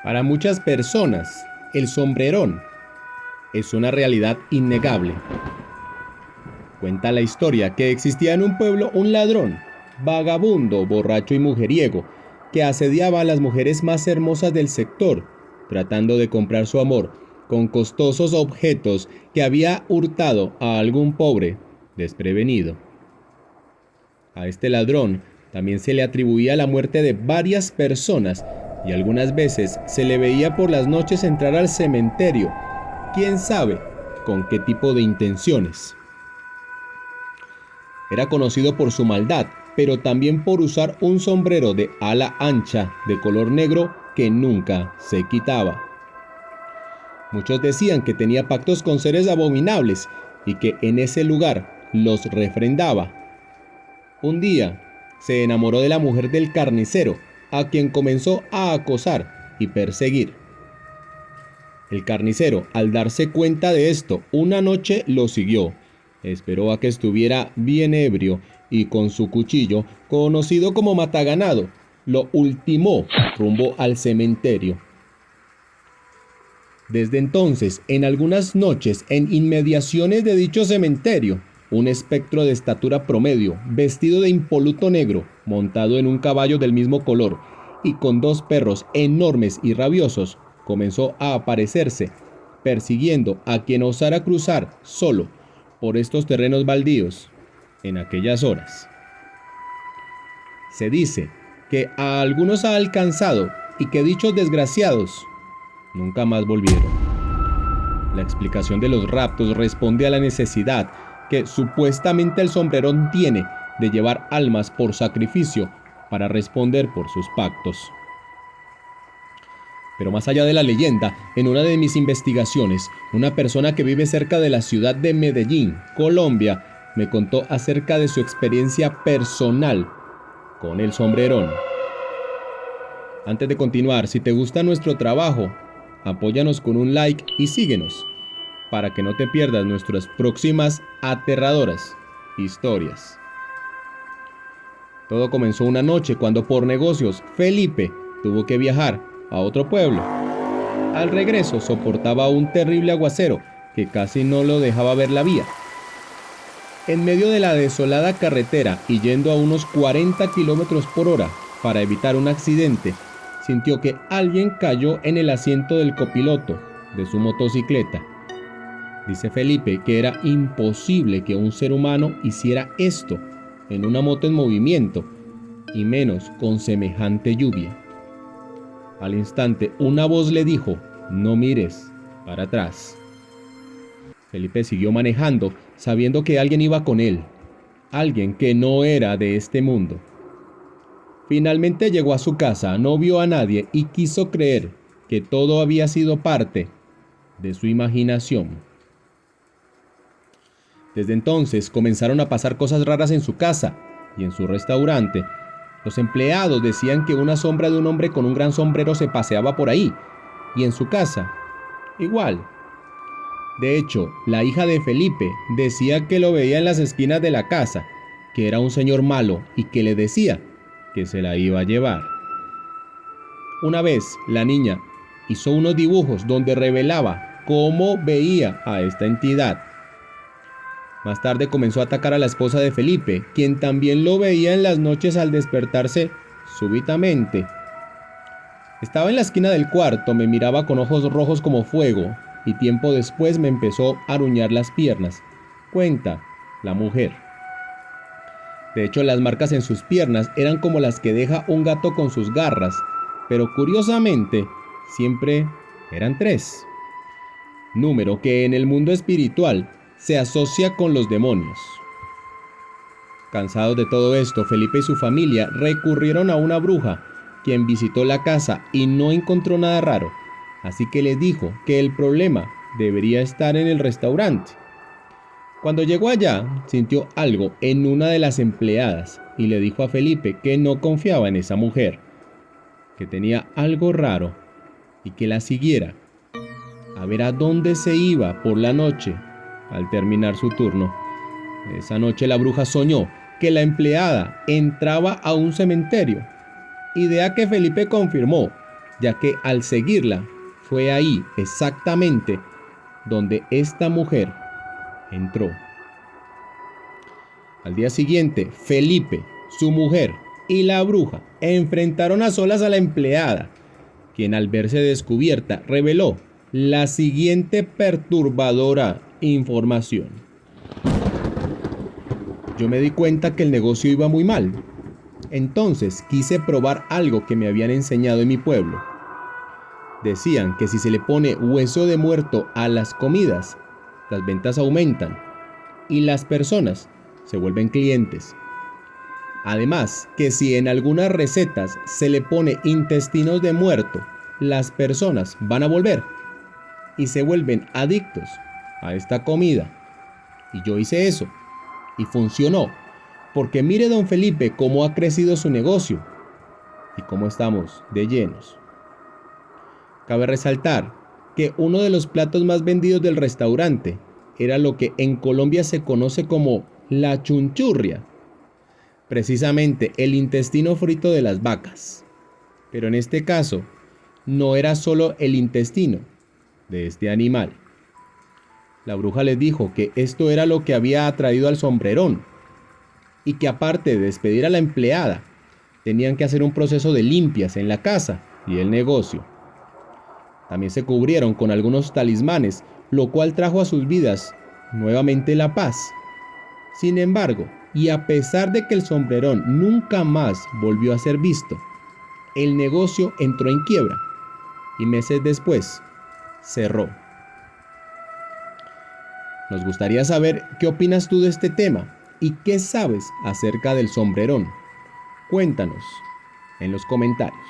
Para muchas personas, el sombrerón es una realidad innegable. Cuenta la historia que existía en un pueblo un ladrón, vagabundo, borracho y mujeriego, que asediaba a las mujeres más hermosas del sector, tratando de comprar su amor con costosos objetos que había hurtado a algún pobre desprevenido. A este ladrón también se le atribuía la muerte de varias personas y algunas veces se le veía por las noches entrar al cementerio, quién sabe con qué tipo de intenciones. Era conocido por su maldad, pero también por usar un sombrero de ala ancha de color negro que nunca se quitaba. Muchos decían que tenía pactos con seres abominables y que en ese lugar los refrendaba. Un día se enamoró de la mujer del carnicero, a quien comenzó a acosar y perseguir. El carnicero, al darse cuenta de esto, una noche lo siguió. Esperó a que estuviera bien ebrio y con su cuchillo, conocido como mataganado, lo ultimó rumbo al cementerio. Desde entonces, en algunas noches, en inmediaciones de dicho cementerio, un espectro de estatura promedio, vestido de impoluto negro, montado en un caballo del mismo color y con dos perros enormes y rabiosos, comenzó a aparecerse, persiguiendo a quien osara cruzar solo por estos terrenos baldíos en aquellas horas. Se dice que a algunos ha alcanzado y que dichos desgraciados nunca más volvieron. La explicación de los raptos responde a la necesidad que supuestamente el sombrerón tiene de llevar almas por sacrificio para responder por sus pactos. Pero más allá de la leyenda, en una de mis investigaciones, una persona que vive cerca de la ciudad de Medellín, Colombia, me contó acerca de su experiencia personal con el sombrerón. Antes de continuar, si te gusta nuestro trabajo, apóyanos con un like y síguenos para que no te pierdas nuestras próximas aterradoras historias. Todo comenzó una noche cuando por negocios Felipe tuvo que viajar a otro pueblo. Al regreso soportaba un terrible aguacero que casi no lo dejaba ver la vía. En medio de la desolada carretera y yendo a unos 40 kilómetros por hora para evitar un accidente, sintió que alguien cayó en el asiento del copiloto de su motocicleta. Dice Felipe que era imposible que un ser humano hiciera esto en una moto en movimiento, y menos con semejante lluvia. Al instante, una voz le dijo: "No mires para atrás". Felipe siguió manejando, sabiendo que alguien iba con él, alguien que no era de este mundo. Finalmente llegó a su casa, no vio a nadie y quiso creer que todo había sido parte de su imaginación. Desde entonces comenzaron a pasar cosas raras en su casa y en su restaurante. Los empleados decían que una sombra de un hombre con un gran sombrero se paseaba por ahí, y en su casa, igual. De hecho, la hija de Felipe decía que lo veía en las esquinas de la casa, que era un señor malo y que le decía que se la iba a llevar. Una vez, la niña hizo unos dibujos donde revelaba cómo veía a esta entidad. Más tarde comenzó a atacar a la esposa de Felipe, quien también lo veía en las noches al despertarse súbitamente. Estaba en la esquina del cuarto, me miraba con ojos rojos como fuego, y tiempo después me empezó a aruñar las piernas, cuenta la mujer. De hecho, las marcas en sus piernas eran como las que deja un gato con sus garras, pero curiosamente, siempre eran 3. Número que en el mundo espiritual se asocia con los demonios. Cansados de todo esto, Felipe y su familia recurrieron a una bruja, quien visitó la casa y no encontró nada raro, así que le dijo que el problema debería estar en el restaurante. Cuando llegó allá, sintió algo en una de las empleadas y le dijo a Felipe que no confiaba en esa mujer, que tenía algo raro y que la siguiera a ver a dónde se iba por la noche al terminar su turno. Esa noche la bruja soñó que la empleada entraba a un cementerio, idea que Felipe confirmó, ya que al seguirla fue ahí exactamente donde esta mujer entró. Al día siguiente, Felipe, su mujer y la bruja enfrentaron a solas a la empleada, quien al verse descubierta reveló la siguiente perturbadora información. Yo me di cuenta que el negocio iba muy mal. Entonces quise probar algo que me habían enseñado en mi pueblo. Decían que si se le pone hueso de muerto a las comidas, las ventas aumentan y las personas se vuelven clientes. Además, que si en algunas recetas se le pone intestinos de muerto, las personas van a volver y se vuelven adictos a esta comida. Y yo hice eso y funcionó, porque mire don Felipe cómo ha crecido su negocio y cómo estamos de llenos. Cabe resaltar que uno de los platos más vendidos del restaurante era lo que en Colombia se conoce como la chunchurria, precisamente el intestino frito de las vacas. Pero en este caso, no era solo el intestino de este animal. La bruja les dijo que esto era lo que había atraído al sombrerón y que aparte de despedir a la empleada, tenían que hacer un proceso de limpias en la casa y el negocio. También se cubrieron con algunos talismanes, lo cual trajo a sus vidas nuevamente la paz. Sin embargo, y a pesar de que el sombrerón nunca más volvió a ser visto, el negocio entró en quiebra y meses después cerró. Nos gustaría saber qué opinas tú de este tema y qué sabes acerca del sombrerón. Cuéntanos en los comentarios.